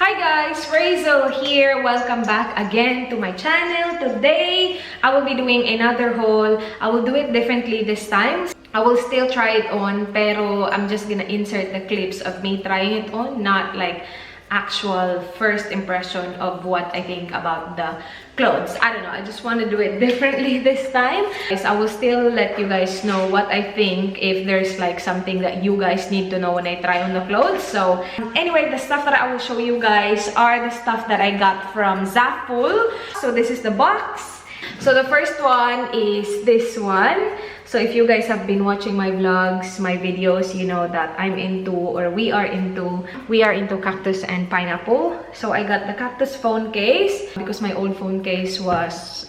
Hi guys, Rhazel here. Welcome back again to my channel. Today, I will be doing another haul. I will do it differently this time. I will still try it on, pero I'm just gonna insert the clips of me trying it on, not like actual first impression of what I think about the clothes. I don't know, I just want to do it differently this time. I will still let you guys know what I think if there's like something that you guys need to know when I try on the clothes. So anyway, the stuff that I will show you guys are the stuff that I got from Zaful. So this is the box. So the first one is this one. So if you guys have been watching my vlogs, my videos, you know that I'm into, or we are into cactus and pineapple. So I got the cactus phone case because my old phone case was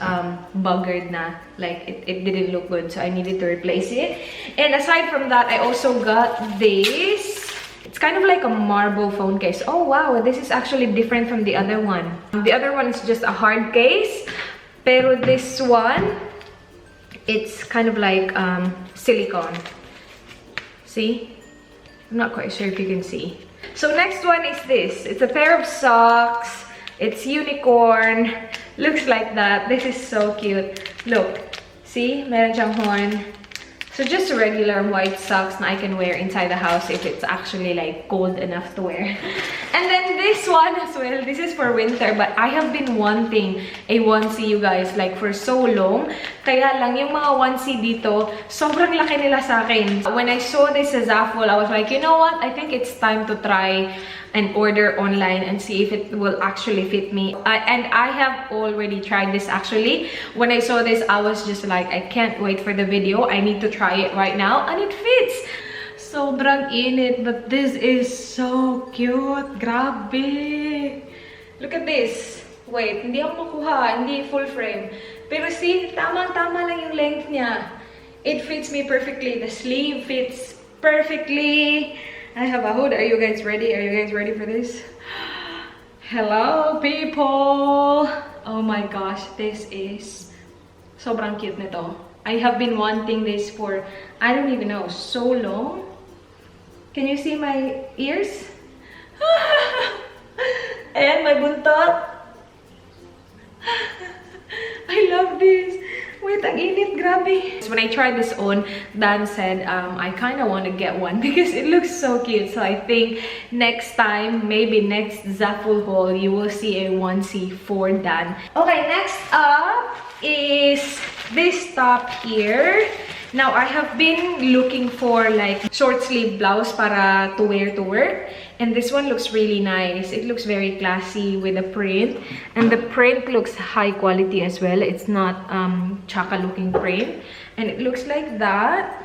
buggered na. Like it didn't look good, so I needed to replace it. And aside from that, I also got this. It's kind of like a marble phone case. Oh wow, this is actually different from the other one. The other one is just a hard case. Pero this one, it's kind of like silicone. See? I'm not quite sure if you can see. So next one is this. It's a pair of socks. It's unicorn. Looks like that. This is so cute. Look. See? Meron siyang horn. So just regular white socks na I can wear inside the house if it's actually like cold enough to wear. And then this one as well. This is for winter, but I have been wanting a onesie, you guys, like for so long. Kaya lang yung mga onesie dito, sobrang laki nila sa akin. When I saw this sa Zaful, I was like, you know what? I think it's time to try and order online and see if it will actually fit me. And I have already tried this actually. When I saw this, I was just like, I can't wait for the video. I need to try it right now, and it fits. Sobrang init, but this is so cute. Grabe. Look at this. Wait, hindi ako makuha, hindi full frame. Pero see, tama-tama lang yung length niya. It fits me perfectly. The sleeve fits perfectly. I have a hood. Are you guys ready? Are you guys ready for this? Hello, people! Oh my gosh, this is sobrang cute nito. I have been wanting this for, I don't even know, so long. Can you see my ears? And my buntot. I love this. Wait, ang init, grabe. When I tried this on, Dan said, I kind of want to get one because it looks so cute. So I think next time, maybe next Zaful haul, you will see a onesie for Dan. Okay, next up is this top here. Now, I have been looking for like short sleeve blouse para to wear to work. And this one looks really nice. It looks very classy with the print. And the print looks high quality as well. It's not chaka looking print. And it looks like that.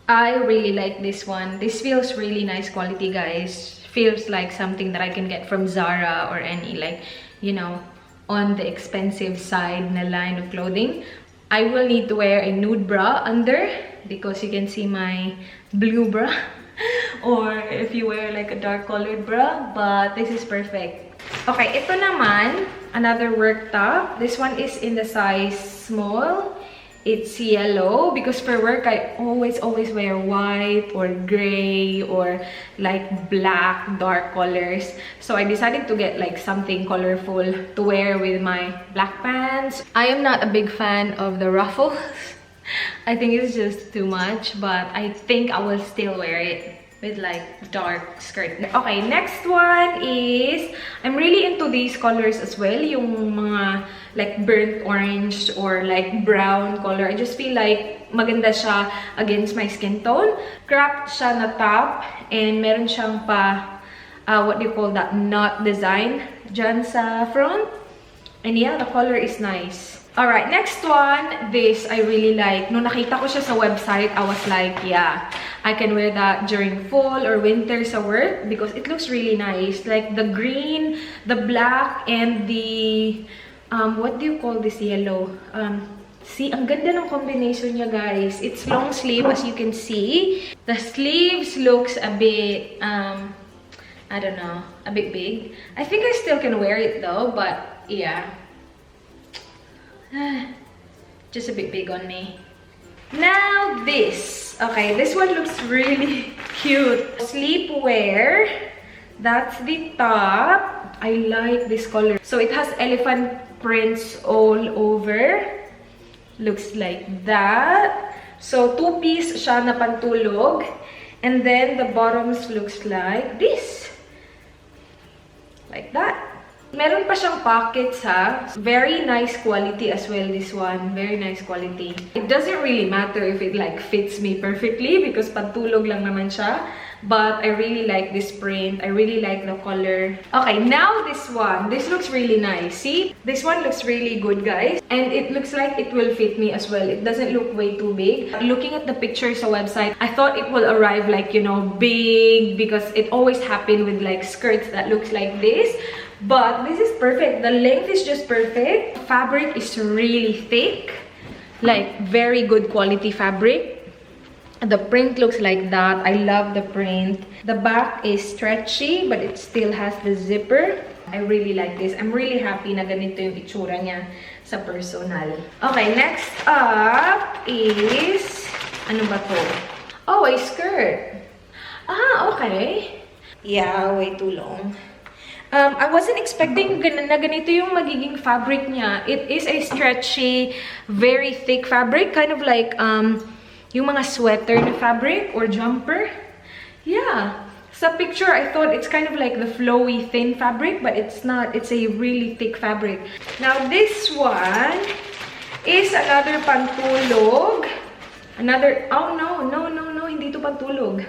I really like this one. This feels really nice quality, guys. Feels like something that I can get from Zara or any like, you know, on the expensive side na line of clothing. I will need to wear a nude bra under because you can see my blue bra. Or if you wear like a dark colored bra, but this is perfect. Okay, ito naman, another work top. This one is in the size small. It's yellow because for work I always wear white or gray or like black dark colors. So I decided to get like something colorful to wear with my black pants. I am not a big fan of the ruffles. I think it's just too much, but I think I will still wear it with like dark skirt. Okay, next one is, I'm really into these colors as well. Yung mga like burnt orange or like brown color. I just feel like maganda siya against my skin tone. Cropped siya na top and meron siyang pa, what do you call that, knot design dyan sa front. And yeah, the color is nice. Alright, next one, this I really like. Nung nakita ko siya sa website, I was like, yeah, I can wear that during fall or winter sa work because it looks really nice. Like the green, the black, and the, what do you call this yellow? See, ang ganda ng combination niya, guys. It's long sleeve, as you can see. The sleeves looks a bit, I don't know, a bit big. I think I still can wear it though, but yeah. Just a bit big on me. Now this. Okay, this one looks really cute. Sleepwear That's the top. I like this color. So it has elephant prints all over. Looks like that. So 2-piece siya na pantulog. And then the bottoms looks like this. Like that. Meron pa siyang pockets ha. Very nice quality as well, this one. Very nice quality. It doesn't really matter if it like fits me perfectly because pantulog lang naman siya. But I really like this print. I really like the color. Okay, now this one. This looks really nice. See? This one looks really good, guys. And it looks like it will fit me as well. It doesn't look way too big. Looking at the pictures on website, I thought it will arrive like, you know, big because it always happened with like skirts that looks like this. But this is perfect. The length is just perfect. Fabric is really thick. Like, very good quality fabric. The print looks like that. I love the print. The back is stretchy, but it still has the zipper. I really like this. I'm really happy na ganito yung itsura niya sa personal. Okay, next up is... Ano ba to? Oh, a skirt. Ah, okay. Yeah, way too long. I wasn't expecting na ganito yung magiging fabric niya. It is a stretchy, very thick fabric. Kind of like... yung mga sweater na fabric or jumper. Yeah. Sa picture, I thought it's kind of like the flowy, thin fabric, but it's not. It's a really thick fabric. Now, this one is another pantulog. Another... Oh, no. Hindi to pantulog.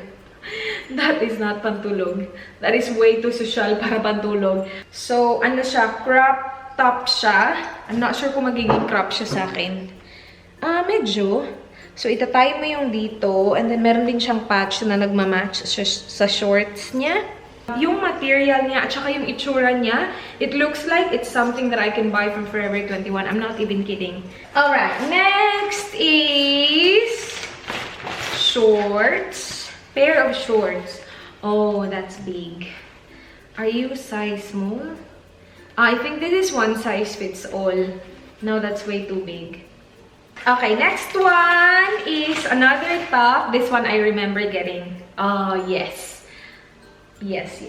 That is not pantulog. That is way too social para pantulog. So, ano siya? Crop top siya. I'm not sure kung magiging crop siya sa akin. Medyo... So, itatay mo yung dito, and then meron din siyang patch na nagmamatch sa shorts niya. Yung material niya, at saka yung itsura niya, it looks like it's something that I can buy from Forever 21. I'm not even kidding. Alright, next is shorts. Pair of shorts. Oh, that's big. Are you size small? I think this is one size fits all. No, that's way too big. Okay, next one is another top. This one I remember getting. Oh, yes. Yes.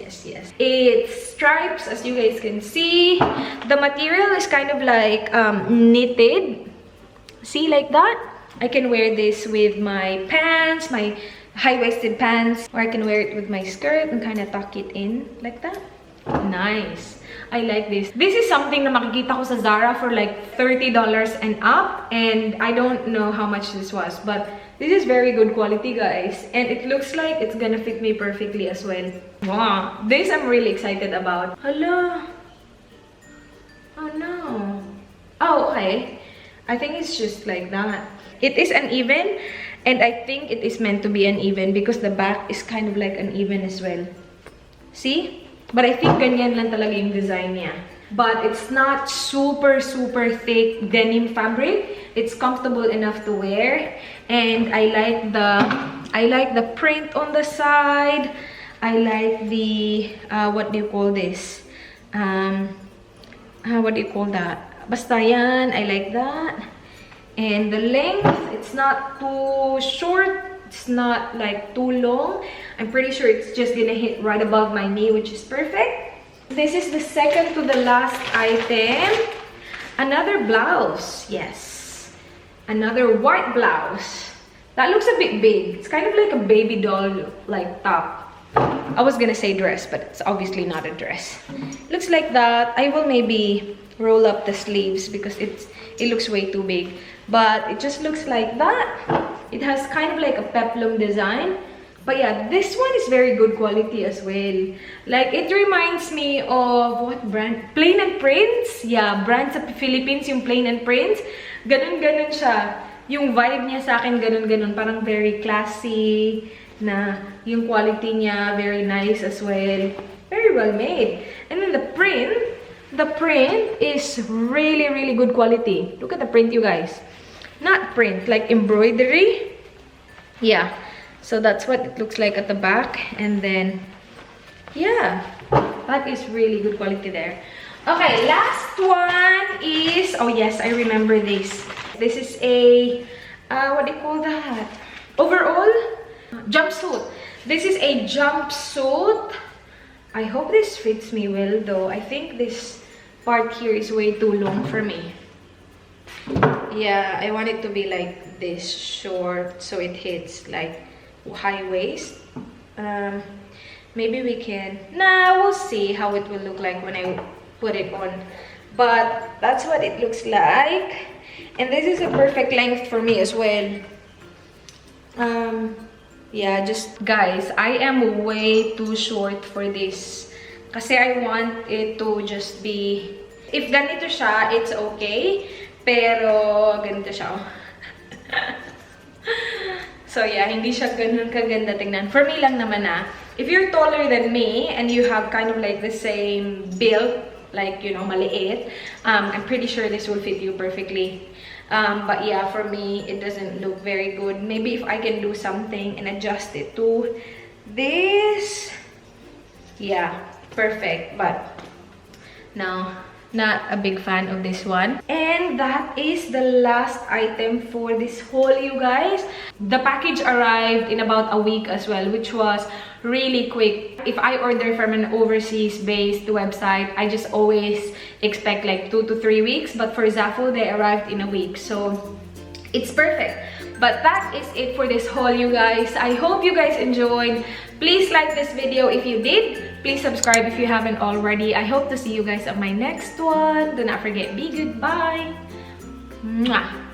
It's stripes, as you guys can see. The material is kind of like knitted. See, like that? I can wear this with my pants, my high-waisted pants. Or I can wear it with my skirt and kind of tuck it in like that. Nice. I like this. This is something na makikita ko sa Zara for like $30 and up. And I don't know how much this was. But this is very good quality, guys. And it looks like it's gonna fit me perfectly as well. Wow. This I'm really excited about. Hello. Oh, no. Oh, okay. I think it's just like that. It is uneven. And I think it is meant to be uneven because the back is kind of like uneven as well. See? But I think ganyan lang talaga yung design niya. But it's not super thick denim fabric. It's comfortable enough to wear. And I like the print on the side. I like the what do you call this? What do you call that? Basta yan. I like that. And the length, it's not too short. It's not like too long. I'm pretty sure it's just gonna hit right above my knee, which is perfect. This is the second to the last item. Another blouse. Yes. Another white blouse. That looks a bit big. It's kind of like a baby doll like top. I was gonna say dress, but it's obviously not a dress. Looks like that. I will maybe roll up the sleeves because it looks way too big. But it just looks like that. It has kind of like a peplum design. But yeah, this one is very good quality as well. Like, it reminds me of, what brand? Plain and Prints? Yeah, brand sa Philippines, yung Plain and Prints. Ganun-ganun siya. Yung vibe niya sa akin, ganun-ganun. Parang very classy na yung quality niya, very nice as well. Very well made. And then the print is really good quality. Look at the print, you guys. Not print, like embroidery. Yeah, so that's what it looks like at the back. And then, yeah, that is really good quality there. Okay, last one is, oh yes, I remember this. This is a, what do you call that? Overall? Jumpsuit. This is a jumpsuit. I hope this fits me well though. I think this part here is way too long for me. Yeah, I want it to be like this, short, so it hits like high waist. Maybe we can, we'll see how it will look like when I put it on. But that's what it looks like. And this is a perfect length for me as well. Yeah, just guys, I am way too short for this. Kasi I want it to just be, if ganito siya, it's okay. Pero ganito siya. So yeah, hindi siya ganun kaganda tingnan. For me lang naman if you're taller than me and you have kind of like the same build, like, you know, maliit, I'm pretty sure this will fit you perfectly. But yeah, for me, it doesn't look very good. Maybe if I can do something and adjust it to this. Yeah, perfect. But no, not a big fan of this one. And that is the last item for this haul, you guys. The package arrived in about a week as well, which was really quick. If I order from an overseas based website, I just always expect like 2 to 3 weeks, but for Zaful they arrived in a week, so it's perfect. But that is it for this haul, you guys. I hope you guys enjoyed. Please like this video if you did. Please subscribe if you haven't already. I hope to see you guys on my next one. Do not forget, be good. Bye. Mwah.